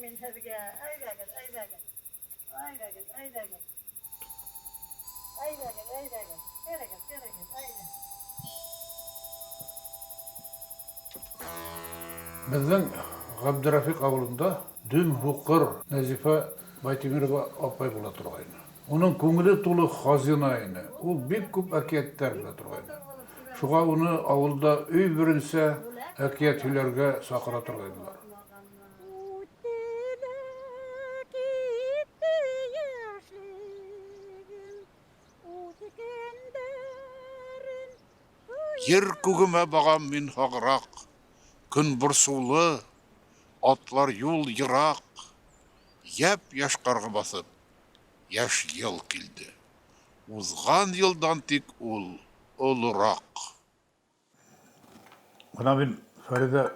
Bizning G'abdirafiq avlunda dün huqir Nazifa Baytemirova apay bo'la turgan. Uning ko'ngli to'liq xazinayni. U bek ko'p akiyatlar bilan turgan. Шуңа уны авылда өй беренче әкият һөйләргә сакыра торганнар. Ер күгіме бағам мен хағырақ, күн бұрсулы, атлар юл йырақ, яп яшқарға басып, яш ел келді. Узған елдан тек ул олырақ. Мына мен Фарида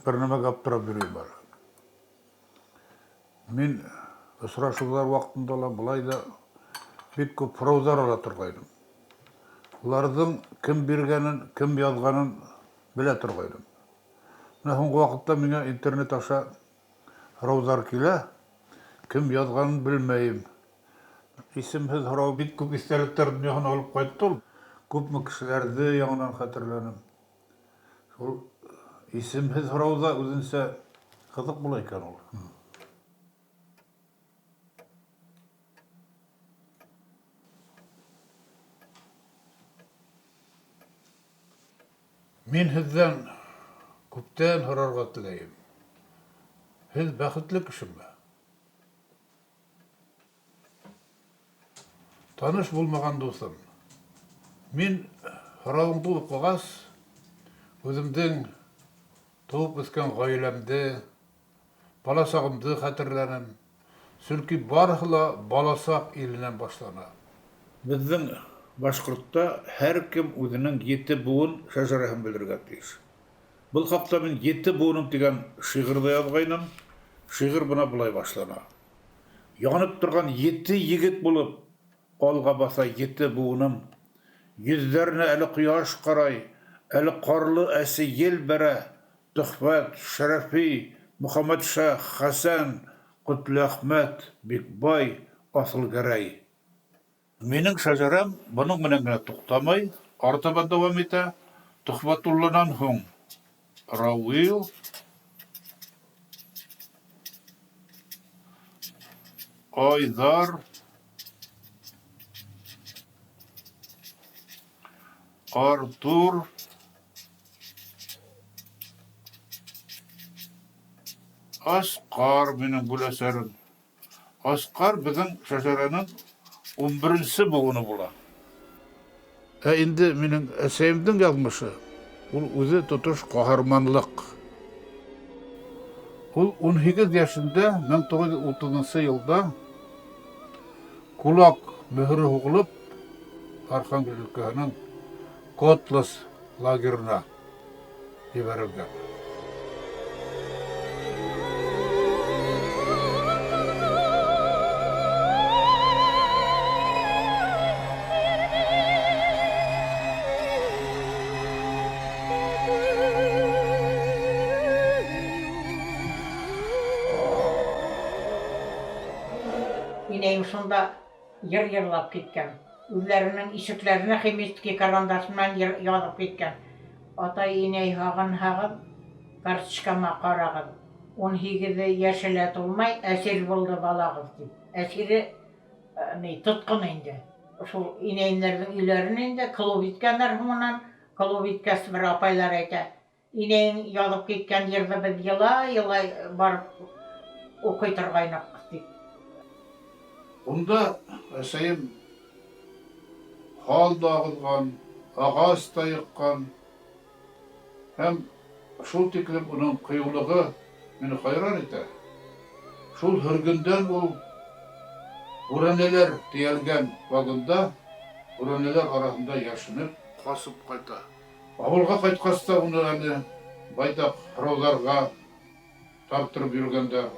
bir nima gapirib bereyim бар. Мен ұшырашулар вақытында былай да бек көп прозалар ала тұрғайдым. Олардың кім бергенін, кім язғанын біле тұрғайдым. Мына соңғы уақытта меңа интернет аша прозалар келе, кім язғанын білмеймін. Исемсіз сұрау бек көп естеліктердің яғын алып қайтты ол. Көпме кішілерді яғынан қатырленім. Сол исемсіз сұрауда өзінше қызық бұл екен ол. Мен сізден көптен сұрарға тілеймін. Сіз бақытлы кішімбе? Таныш болмаған досым. Мен сұрауыңды оқығас, өзімдің туып өскен ғаиләмді, баласағымды хәтерләнем. Сөнки барыһы баласақ иленнән башлана. Безнең Башкортта һәр кем үзенең 7 буын шәҗәрәһен белергә тиеш. Бұл хакта мен 7 буыным дигән шигырьдә язгайным. Шигырь бuna булай башлана. Янып торган 7 егет булып, алга баса 7 буыным. Йөзләрне әле кояш карай, әле карлы әсе ел бәрә. Төхфәт, Шәрәфи, Мөхәммәд Шах, Хәсән, Кутлы Әхмәт, Бикбай, Асылгәрәй. Менің шәжәрәм бұның менен генә туктамай, артыма дәвам итә. Төхфәтулладан һуң Рауил, Айдар, Артур, Аскар менің бұл әсәрім. Аскар біздің шәжәрәнең 11-нче буыны була. Инде менің әсәемнең язмышы, ул үзе тотыш каһарманлык. Ул 18 яшында 1930 елда Кулак мөһере һугылып, Архангель өлкәһенең Котлас лагерына җибәрелгән. Инәйім сонда йырлап кеткен. Үзләренең ишекләренә химический карандашмен язып кеткен. Атай инәй һагын, карточкама карагыз. 18 яшелә тулмай, әсир булды балагыз дип. Әсире тоткын инде. Шул инәйләрнең өйләрен инде клуб иткәннәр һуңнан, клуб иткәс бер апайлар әйтә. Инәйң язып кеткән җирдә без елай барып укый торгайнык. Онда әсәйем хал дағылған, ағас тайыққан, һәм шул тиклем уның кыюлыгы мені хайран итә. Шул һөргөндән ул бүрәнәләр тиялгән вагонда, бүрәнәләр арасында яшынып, касып кайта. Авылга кайткаста уны әне байтак һорауларга тартырып йөргәндәр.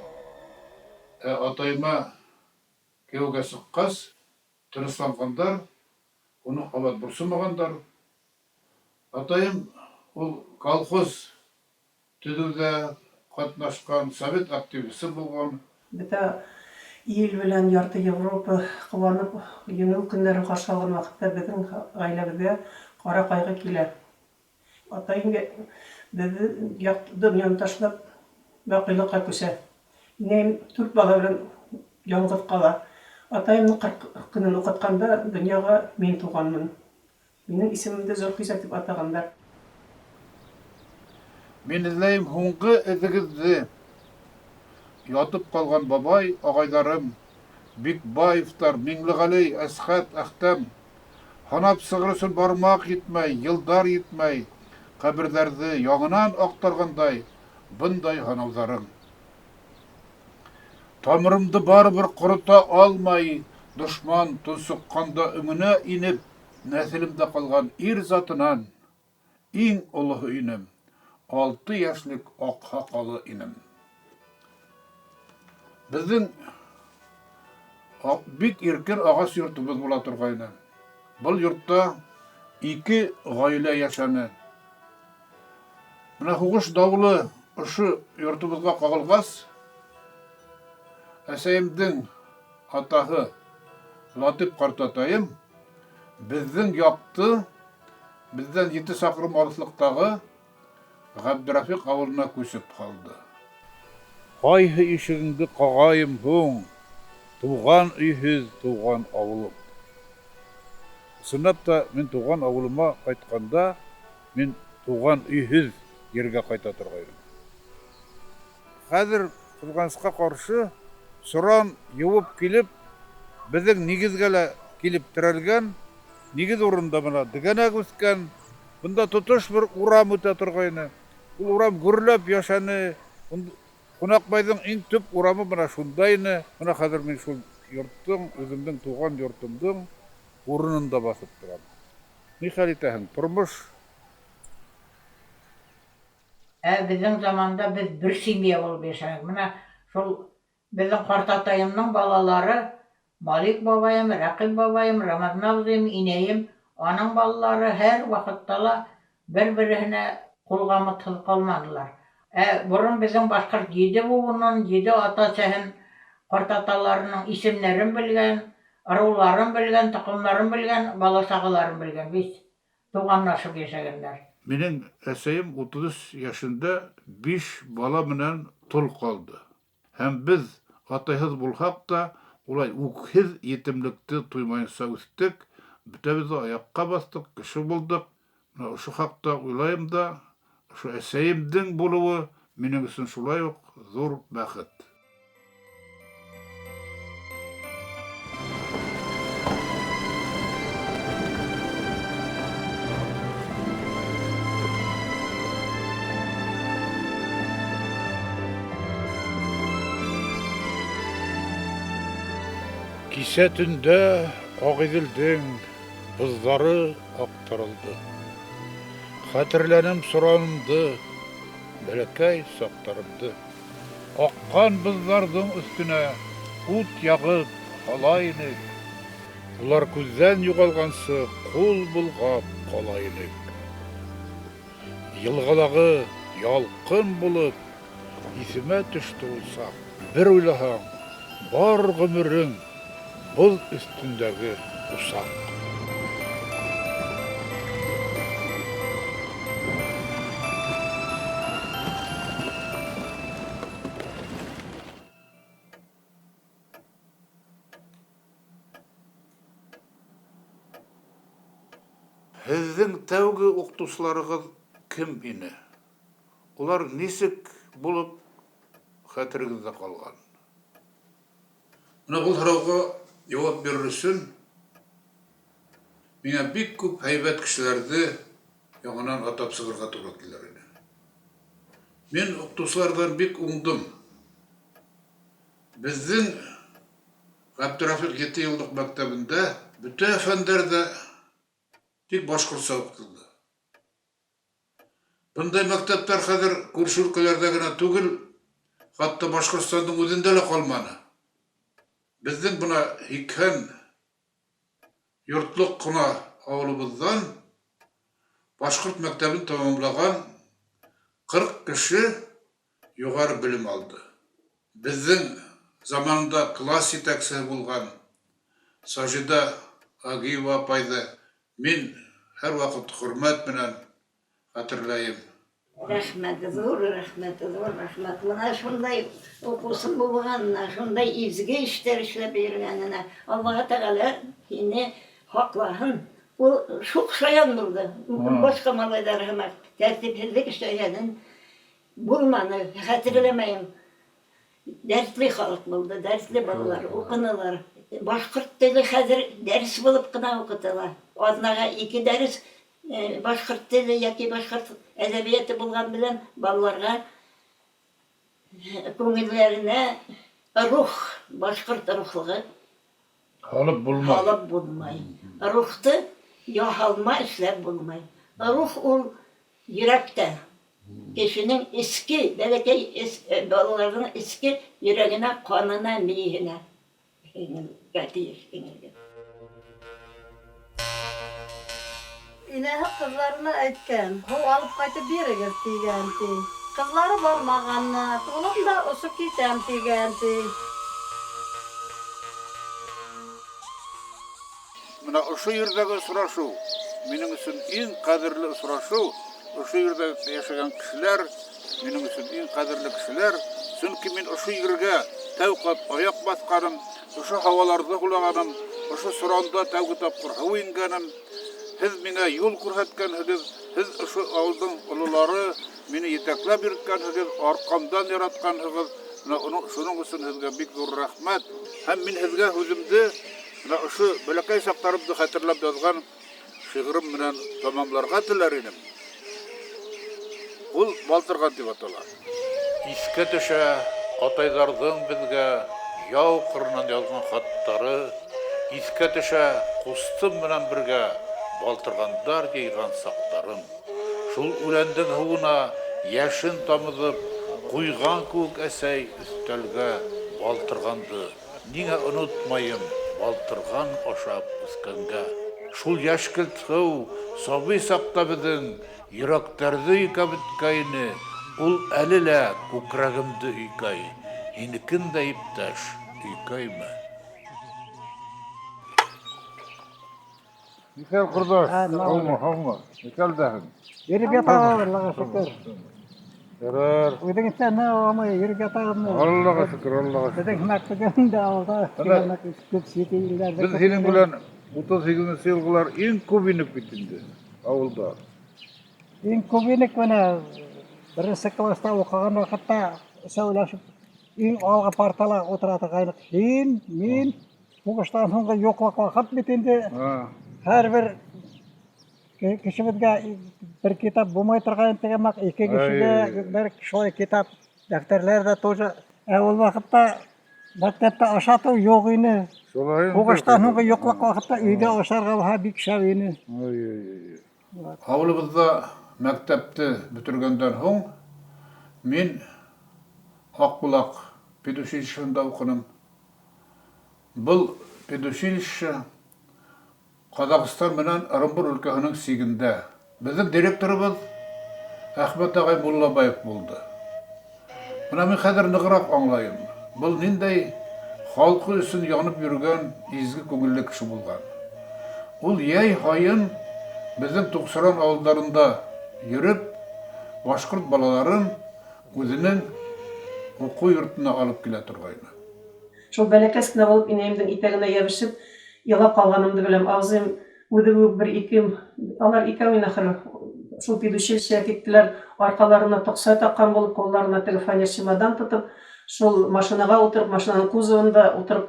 Атайма кеуге сыққас, тынысланғандар, оны қабат бұрсымағандар. Атайым ол колхоз түдуде, катнашкан, совет активисты булган. Бөтә ил белән ярты Европа кыланып, еңел көннәрен каршы алган вакытта безнең гаиләбезгә кара кайгы килә. Атайым безне дөньяны ташлап бакыйлыкка күсә. Инәем 4 бала белән ялгыз кала. Атайымны 40 көнен укытканда дөньяга мин туганмын. Минем исемемне Зөлхиза дип атаганнар. Мин эзләйм һуңгы эзегезне. Ятып калган бабай, агайларым, Бикбаевтар, Миңлегали, Әсхәт, Әхтәм, һанап сыгырысын бармак йитмәй, йылдар йитмәй, каберләрне яңынан актаргандай, бындай һанауларың. Тамырымды барыбер корыта алмай, дошман тонсыкканда өңенә инеп, нәселемдә калган ир затынан, иң олыһы инем, 6 яшьлек ак сакалы инем. Безнең бик иркен агач йортыбыз була торгайны. Бұл йортта 2 гаилә яшәне. Менә хугыш давылы ошо йортыбызга кагылгас, әсәемдең атаһы Латыйп картатайым безнең якты, бездән 7 сакрым арыслыктагы Габдрафик авылына күчеп калды. Кайһы ишегеңде кагайым һуң, туган өйһез туган авылым. Сынап та мин туган авылыма кайтканда, мин туган өйһез ергә кайта торгайым. Хәзер кызганычка каршы соран юып килеп, безнең нигезгә килеп терәлгән, нигез урында менә дигәнәк үскән, бунда тотыш бер урам үтә торгайны. Ул урам гөрләп яшәне. Кунакбайдың иң төп урамы менә шундайны. Менә хәзер мин шул йорттың, үземнең туган йортымдың урынында басып торам. Ни хәл итәһең, тормыш? Безнең заманда без бер семья булып яшәдек. Менә шул безнең картатаемның балалары, Малик бабаем, Рәкыйп бабаем, Рамазан абзыем, инәем, аның балалары һәр вакытта ла бер-беренә кулга мытылып калмадылар. Бурын безнең башкорт 7 буынын, 7 ата-әсәһен, картаталарының исемнәрен белгән, ыруларын белгән, токымнарын белгән, бала-сагаларын белгән. Без туганнашып яшәгәннәр. Минең әсәем 33 яшында 5 бала менән тол калды. Һәм без атайһыз булсак та, улай үкһез етемлекте туймайынса үстек, бөтәбез аякка бастык, кеше булдык. Ошо хакта уйлайм да, ошо әсәемдең булуы минең өчен шулай ук зур бәхет. Кисә төндә Агыйделдең бызлары актарылды. Хәтерләнем соранымды, бәләкәй сактарымды. Аккан бызларның өстенә ут ягып калайны. Улар күздән югалгансы кул булгап калайны. Елгалагы ялкын булып исемә төште улса, бер уйлаһаң, бар гомерең бұл үстіндегі усак. Һеҙҙең тәүге уҡытыусыларығыҙ кем ине? Улар нисек булып хәтерегеҙҙә ҡалған? Менә был һорауға яуап бирер өсөн миңә бик күп һәйбәт кешеләрҙе яңынан атап сығырға тура килер ине. Мин уҡытыусыларҙан бик уңдым. Беҙҙең Ғабдрафик 7 йылдыҡ мәктәбендә бөтә фәндәрҙә тик башҡортса уҡытылды. Бындай мәктәптәр хәҙер күрше өлкәләрҙә генә түгел, хатта Башҡортостандың үҙендә лә ҡалманы. Беҙҙең бына 80 йортлыҡ ҡына ауылыбыҙҙан башҡорт мәктәбен тамамлаған 40 кеше югары білім алды. Біздің заманында класс жетекшісі болған Сажида Агиева апайды мен әр вақыт құрмет менен хатırlayым. Рәхмәт, зур рәхмәт, зур рәхмәт. Мына шундай укусын булганына, шундай изге эшләр эшләп йөргәненә Аллаһ Тәгалә сине хаклаһын. Ул шуқшаян булды. Башка малайлар һәм тәртипсезлек эшләгәнен булманы, хәтерләмәйм. Дәртле халык булды, дәртле балалар, укыналар. Башкорт теле хәзер дәрес булып кына укытыла. Азнага 2 дәрес башкорт теле яки башкорт әдәбияты булган белән балаларга күңелләренә рух, башкорт рухлыгы Халып булмай. халып булмай. Рухты яһалма эшләп булмай. Рух ул йөрәктә. Кешенең иске, бәләкәй балаларның иске йөрәгенә, канына, миенә. İneği kızlarına aytgan, "Hu alıp qaytib berigir" deganti. Qizlari bormaganlar, "Oğlum da o'sib ketam" deganti. Мына ошо yerдәге сорашу минем өчен иң кадерле сорашу. Ошо yerдә яшәгән кешеләр минем өчен иң кадерле кешеләр. Чөнки мин ошо ергә тәүкат аяк басканым, ошо һаваларда хулаганым, ошо суранда тәүге тапкыр һау ингәнем. Сез миңа юл күрсәткәнсез, сез ошо авылның олылары мине етәкләп йөрткәнсез, аркамдан яраткансыз. Шуның өчен сезгә бик зур рәхмәт. Һәм мин сезгә үземне ошо бәләкәй сактарымны хәтерләп язган шигырым менән тамамларга теләр идем. Ул Балтырган дип атала. Искә төшә атайларның безгә яу кырыннан язган хаттары, искә төшә кустым менән бергә Балтыргандар җыйган сактарым. Шул үләндең һуына яшен тамызып, куйган күк әсәй өстәлгә Балтырганды. Нигә онытмаем Балтырган ашап үскәнгә. Шул яшькелт һыу сабый сакта безнең йөрәкләрдә икәбеткәйне, ул әле лә күкрәгемдә икәй. Һинекен дә иптәш икәйме? Михаил Курдаш, һаумы, Михаил дәһен. Йөреп яталар, Аллаһка шөкер. Ярар. Үзең исәнме, амы, йөреп ятармы? Аллаһка шөкер, Аллаһка шөкер. Безнең мәктәбендә алда, күп сите илләрдә. Без һинең белән 38 елгылар иң күп инеп бит инде авылда. Иң күбинек менә беренче класста укыган вакытта сөйләшеп иң алга партала утыра торган һин, мин сугыштан соңгы юклык вакыт бит инде. Һәрбер кешебезгә бер китап булмай торган тегәмәк, ике кешегә бер шулай китап, дәфтәрләр дә тоже. Ә ул вакытта мәктәптә ашату юк иде. Сугыштан соңгы юклык вакытта өйдә ашарга һәм бик шәп иде. Авылыбызда мәктәпте бетергәндән соң мин Акбулак педучилищесында укыдым. Был педучилище Казакстан менән Орынбур өлкәсенең сигендә. Безнең директорыбыз Әхмәт агай Муллабаев булды. Менә мин хәзер ныграк аңлайым. Был ниндәй халкы өчен янып йөргән изге күңелле кеше булган. Ул яй һайын безнең Туксыран авылларында йөреп, башкорт балаларын үзенең уку йортына алып килә торгайны. Шул бәләкәс кенә булып инәемнең итәгенә ябышып елап калганымды беләм. Авызым үзе бер ике, алар икәү ахыр шул педучилищега киттеләр. Аркаларына токса таккан булып, колларына теге фанер чемодан тотып, шул машинага утырып, машинаның кузовында утырып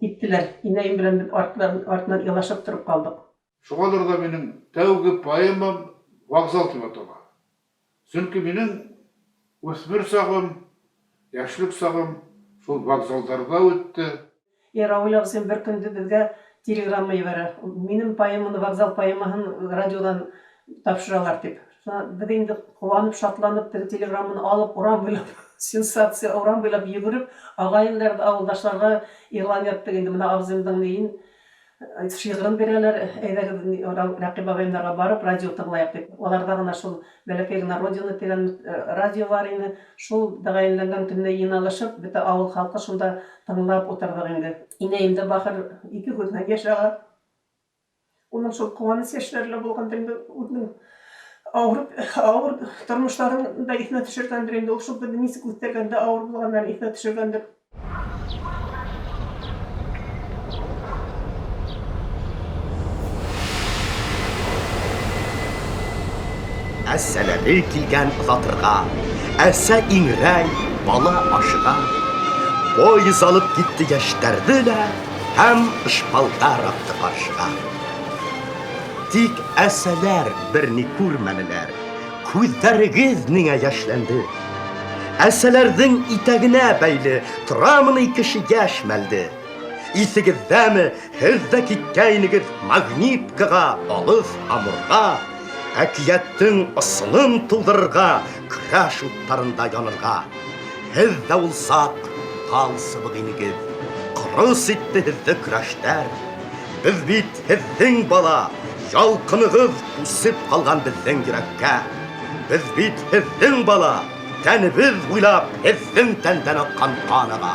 киттеләр. Инәем белән артыннан елашып торып калдык. Шугадыр да минем тәүге поэмам вокзал дип атала. Чөнки минем үсмер сагым, яшьлек сагым шул вокзалдарда үтте. Рауль абзыйм бер көндө безгә телеграмма җибәрә. Минем поэманы, вокзал поэмаһын радиодан тапшыралар дип. Без инде куанып, шатланып, теге телеграмманы алып, урам буйлап, сенсация, урам буйлап йөгереп, агайыннар, авылдашларга игълан яттык инде. Менә абзыймның нин шигырын бирәләр, әйдәгез Рәкыйп агайларга барып радио тыңлаyak дип. Аларда гына шул бәләкәй генә Родина дигән радио бар иде. Шул тәгаенләнгән көндә йыйналышып, бөтә авыл халкы шунда тыңлап утырдык инде. Инәем дә бахыр 2 күзенә яшь ага. Уның шул куанычы яшьләрле булган инде үзенең авыр тормышларын да исенә төшергәндер инде. Ул шул бер нисек үтәгәндә авыр булганнарын исенә төшергәндер. Әсәләре килгән озатырга, әсә иңрәй, бала ашыга. Поезд алып китте яшьтәрне дә, һәм ышпалдар атты каршыга. Тик әсәләр берни күрмәделәр, күзләрегез ниңә яшьләнде? Әсәләрнең итәгенә бәйле торамыни кеше яшь мәлде. Исегездәме, һез дә киткәйнегез Магниткага, алыс Амурга. Әкияттың ысылын тудырырга, көрәш уттарында янырга. Һез дә улсак, тал сыбык инегез, кырыс итте һезне көрәштәр. Без бит һезнең бала, ялкыныгыз үсеп калган безнең йөрәккә. Без бит һезнең бала, тәнебез уйлап һезнең тәндән аккан каныга.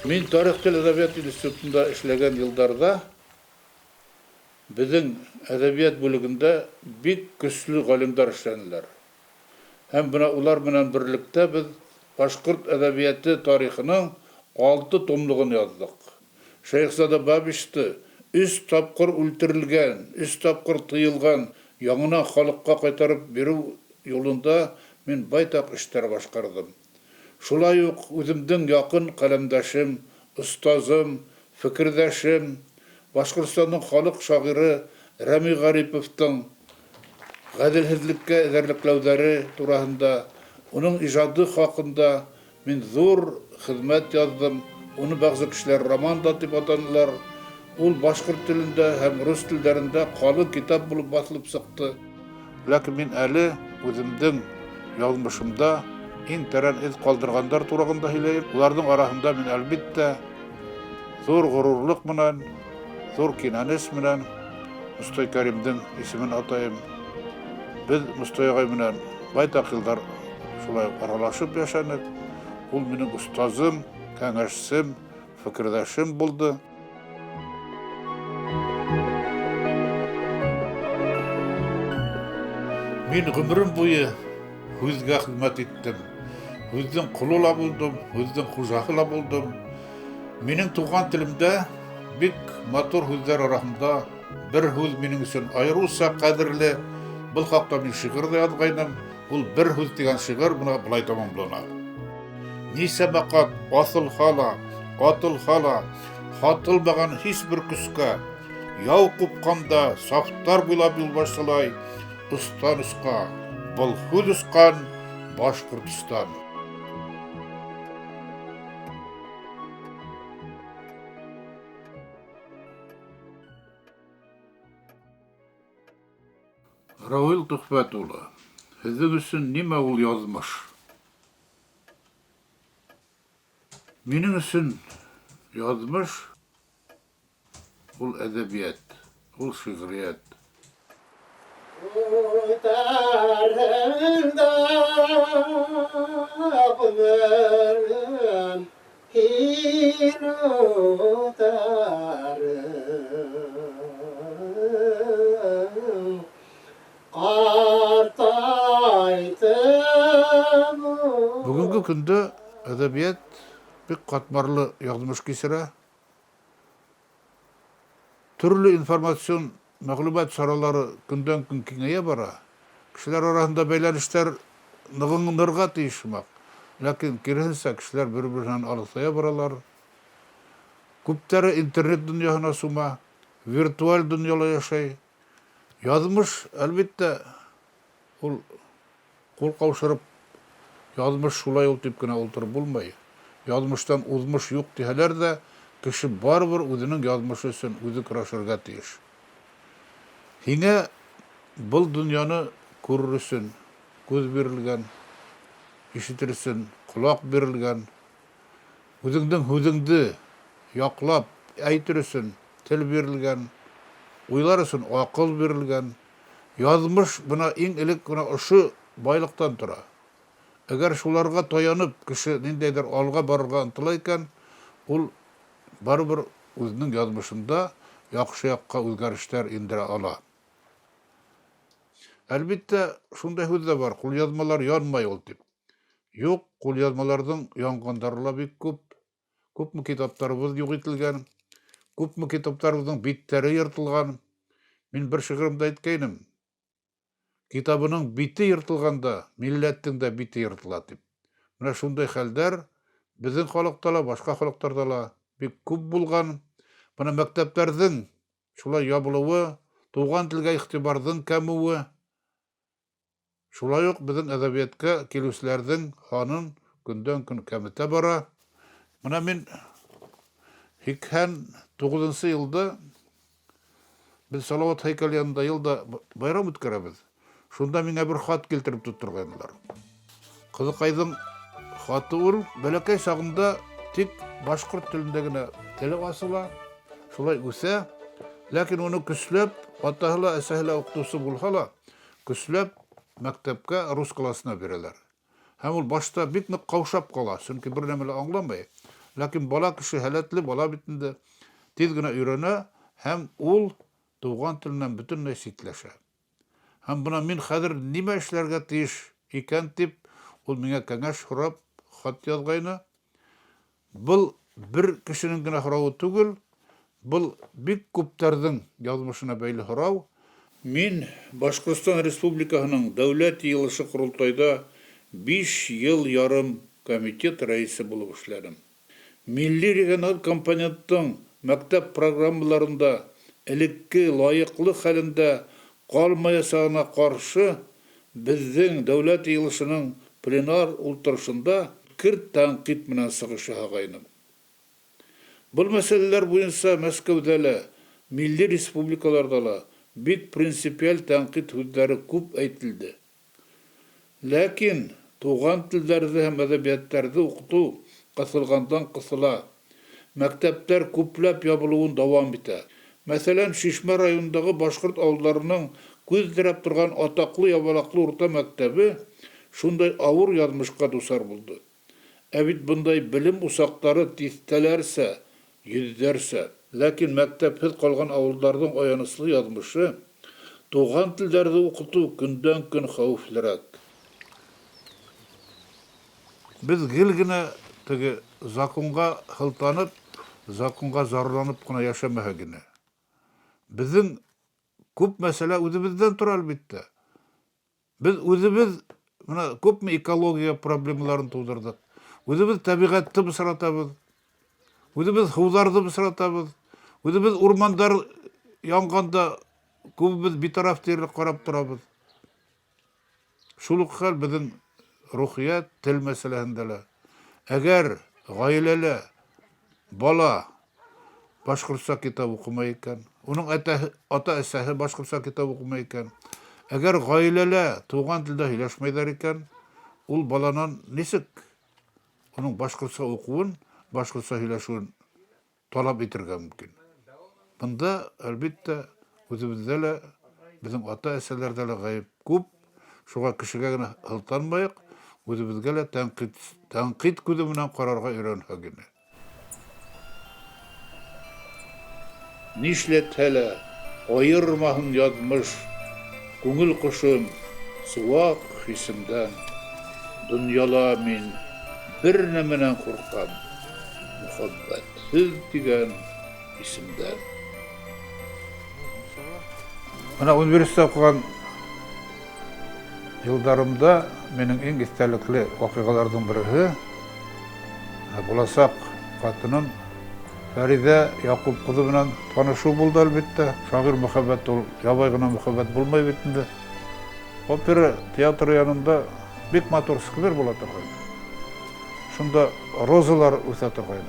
Мин тарих тел әдәбият институтында эшләгән елдарда безнең әдәбият бүлегендә бик көчле галимдар эшләнеләр. Һәм менә улар белән берлектә без башкорт әдәбияты тарихының 6 томлыгын яздык. Шәйхзада Бабишты 3 тапкыр үлтерелгән, 3 тапкыр тыелган яңына халыкка кайтарып бирү юлында мин байтак эшләр башкардым. Шулай ук үземнең якын каләмдәшем, остазым, фикердәшем, Башкортстанның халык шагыйры Рәми Гариповтың гаделһезлеккә эзәрлекләүләре турасында, уның иҗады хакында мин зур хезмәт яздым. Уны бәгъзе кешеләр роман да дип атадылар. Ул башкорт телендә һәм рус телләрендә калын китап булып басылып чыкты. Ләкин мин әле үземнең язмышымда иң тәрән эз калдыргандар турында һөйләйм. Уларның арасында мин әлбәттә зур горурлык менән, зур кинанеш менән Мустай Кәримдең исемен атайым. Без Мустай агай менән байтак еллар шулай аралашып яшәдек. Ул минем устазым, кәңәшчем, фикердәшем булды. Мин гомерем буе хүзгә хезмәт иттем. Хүзнең кулы ла булдым, хүзнең хуҗаһы ла булдым. Минем туган телемдә бик матур хүзләр арасында бер хүз минем өчен аеруча кадерле. Был хакта мин шигырь дә язгайным. Ул бер хүз дигән шигырь буна булай тәмамлана. Нисәбәкат асыл хала, атыл хала, хатылмаган һичбер көскә, яу купканда сафтар буйлап юл башлай, устан уска, был хүз ускан Башкортстан. Равил Тухфәт улы, һезнең өчен нимә ул язмыш? Минең өчен язмыш ул әдәбият, ул шигърият. Бүгенге көндә әдәбият бик катмарлы язмыш кисерә. Төрле информацион мәгълүмат саралары көндән-көн киңәя бара. Кешеләр арасында бәйләнешләр ныгынырга тиешмәк. Ләкин киресенчә кешеләр бер-береннән алысая баралар. Күптәре интернет дөньясына сума, виртуаль дөньяда яшәй. Язмыш, әлбәттә, ул кул каушырып язмыш шулай ул дип кенә утырып булмый. Язмыштан узмыш юк дисәләр дә, кеше барыбер үзенең язмышы өчен үзе көрәшергә тиеш. Һиңә был дөньяны күрер өчен күз бирелгән, ишетер өчен колак бирелгән. Үзеңнең һүзеңне яклап әйтер өчен тел бирелгән, уйлар өчен акыл бирелгән. Язмыш бuna иң элек бuna ошо байлыктан тора. Әгәр шуларга таянып кеше ниндәйдер алга барырга ынтыла икән, ул барыбер үзенең язмышында яхшы якка үзгәрешләр индерә ала. Әлбәттә, шундай һүз дә бар, кулъязмалар янмай ул дип. Юк, кулъязмаларның янгандары ла бик күп. Күпме китапларыбыз юк ителгән, күпме китапларыбызның биттәре йыртылган. Мин бер шигыремдә әйткәйнем, китабының бите йыртылганда, милләттең дә бите йыртыла дип. Менә шундай хәлдәр безнең халыкта ла, башка халыкларда ла бик күп булган. Менә мәктәпләрнең шулай ябылуы, туган телгә игътибарның кәмүе, шулай ук безнең әдәбиятка килүчеләрнең ханын көндән-көн кәметә бара. Менә мин 89 елда без Салават һәйкәле янында елда байрам үткәрәбез. Шунда миңа бер хат килтереп тоттырганнар. Кызыкайдың хаты ул бәләкәй чагында тик башкорт телендә генә теле асыла, шулай үсә, ләкин уны көчләп, атаһы ла, әсәһе ла укытучы булса ла, көчләп мәктәпкә рус классына бирәләр. Һәм ул башта бик нык каушап кала, чөнки бер нәмә лә аңламый. Ләкин бала кеше һәләтле бала бит инде тиз генә өйрәнә һәм ул туган теленнән бөтенләй читләшә. Һәм бuna мин хәзер нимә эшләргә тиеш икән дип, ул миңа кәңәш һорап хат язгайны. Был бер кешенең генә һорауы түгел, был бик күптәрнең язмышына бәйле һорау. Мин Башкортстан Республикаһының Дәүләт Йыелышы Курултайда 5 ел ярым комитет рәисе булып эшләдем. Милли региональ компоненттың мәктәп программаларында элекке лайыклы хәлендә калмаясагына каршы безнең Дәүләт Йыелышының пленар утырышында кирт тәнкыйть менән сыгыша һагайным. Бұл мәсьәләләр буенча Мәскәүдә ла, милли республикаларда ла бик принципиаль тәнкыйть һүзләре күп әйтелде. Ләкин туган телләрдә һәм әдәбияттәрдә укыту кысылгандан кысыла. Мәктәпләр күпләп ябылуын дәвам итә. Мәсәлән, Шишмә районындагы башкорт авылларының күз терәп торган атаклы ябалаклы урта мәктәбе шундай авыр язмышка дусар булды. Ә бит бундай билим усактары тистәләрсә, йөзләрсә, ләкин мәктәпһез калган авылларның аяныслы язмышы, туган телләрдә укыту көндән-көн хәвефлерәк. Без гел генә теге законга хылтанып, законга зарланып кына яшәмәһә генә. Безнең күп мәсьәлә үзебездән тора әлбәттә. Без үзебез менә күпме экология проблемаларын тудырдык. Үзебез табигатьне бысратабыз. Үзебез һуларны бысратабыз. Үзебез урмандар янганда күбебез битараф тирлек карап торабыз. Шул ук хәл безнең рухият, тел мәсьәләһендә лә. Әгәр гаиләлә бала башкортча китап укымый икән, уның ата-әсәһе башкортча китап укымый икән, әгәр гаиләлә туган телдә һөйләшмәйләр икән, ул баланан ничек уның башкортча укуын, башкортча һөйләшүен талап итәргә мөмкин. Бында әлбәттә үзебездә лә, безнең ата-әсәләрдә лә гаеп күп. Шуңа кешегә генә һылтанмыйк, үзебезгә лә тәнкыйть күзе менән карарга өйрәнһә генә. Нишләтһә лә аермаһын язмыш, күңел кошым, суак хисемдән. Дөньяла мин бер нәмәнән куркам, мөхәббәтһез дигән исемдән. Менә университетта укыган елдарымда менің ең истәлекле вакыйгаларның берсе буласак хатыным Фәридә Якуб кызы белән танышу булды әлбәттә. Шагыйрь мөхәббәт ул ябай гына мөхәббәт булмай бит инде. Опера театры янында бик матур сквер була торган. Шунда розалар үсә торган.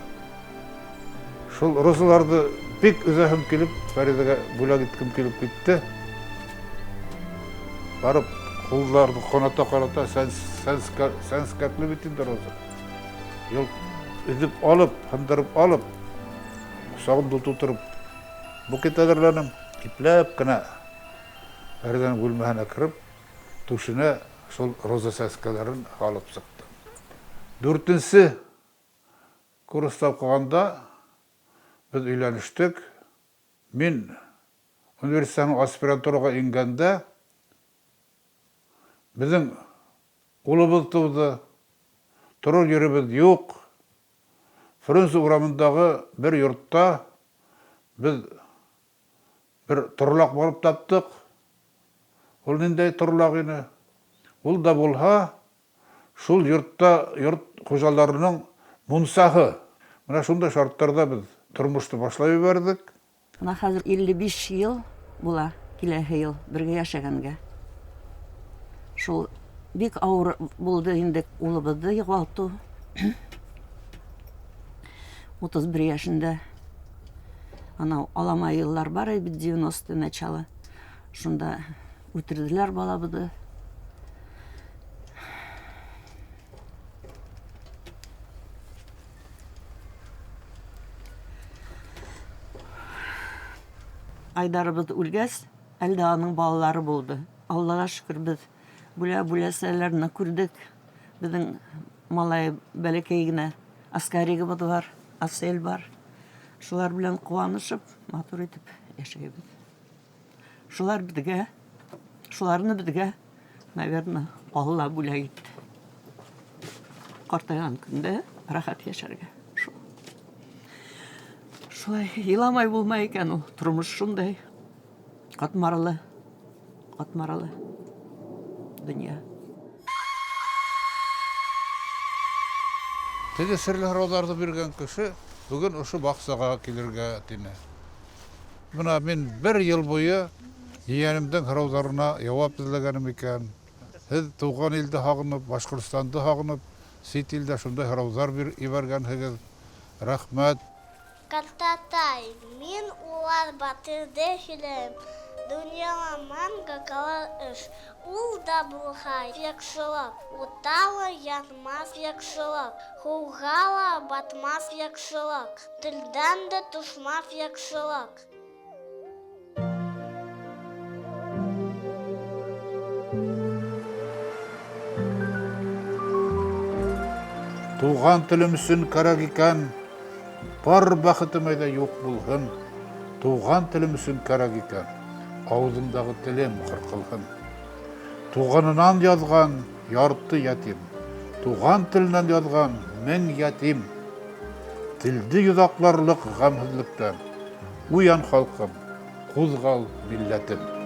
Шул розаларды бик үзәһем килеп, Фәридәгә бүләк иткем килеп китте. Барып кулларды каната карата сәнскәтле бит инде роза. Юл эзеп алып, хындырып алып, Құсағымды тұтырып, бұқет әдірләнім, ипләп кіна. Әрден бөлмәне кіріп, түшіне сол роза сәскелерін алып сықты. Дүртінсі курстап қалғанда біз үйленіштік. Мен университетінің аспирантураға енгенде біздің ұлыбыз туды, тұрыр жеріміз жоқ. Фрунзе урамындағы бір йұртта біз бір тұрлақ болып таптық. Ол нендей тұрлақ ені? Ол да болға, шул йұртта йұрт қожаларының мұнсағы. Мына шундай шарттарда біз тұрмышты башлай бердік. Мына хәзер 55 ел була, киләһе ел бергә яшәгәнгә. Шул бик авыр булды инде улыбызды югалту. 31 яшында. Ана алама еллар бар иде 90 начало. Шунда үтерделәр балабызды. Айдарыбыз үлгәс, әлдә аның балалары булды. Аллага шөкер без бүләсәләрне күрдек. Безнең малай бәләкәй генә аскариге бар, Асел бар. Шулар белән куанышып, матур итеп яшәйбез. Шулар безгә, шуларны безгә, наверное, Алла бүләк итте. Картайган көндә рахат яшәргә. Шулай иламай булмай икән ул, тормыш шундай. Катмарлы дөнья. Теге серлі рауларды берген кіші бүгін ұшы бақсаға келерге тені. Мына мен бір ел бойы еğenimдің рауларына жауап іздегенім екен. Сіз туған елді хағынып, Башқұртстанды хағынып, сет елді шындай раулар ебергенсігіз. Рахмет. Картатай, мен улар батырды хилем. Дөньяламан гакалар эш. Ул да булхай якшылык. Утала ятмас якшылык. Хугала батмас якшылык. Телдән дә тушмас якшылык. Туған тілімсін кәрәк екен, бар бақытым айда жоқ болғын. Туған тілімсін кәрәк екен, аузымдағы тілем қырқылғын. Туғанынан язған ярты ятим, туған тілінен язған мен ятим. Тілді юзақларлық ғамсызлықтан, уян халқым, қозғал милләтім.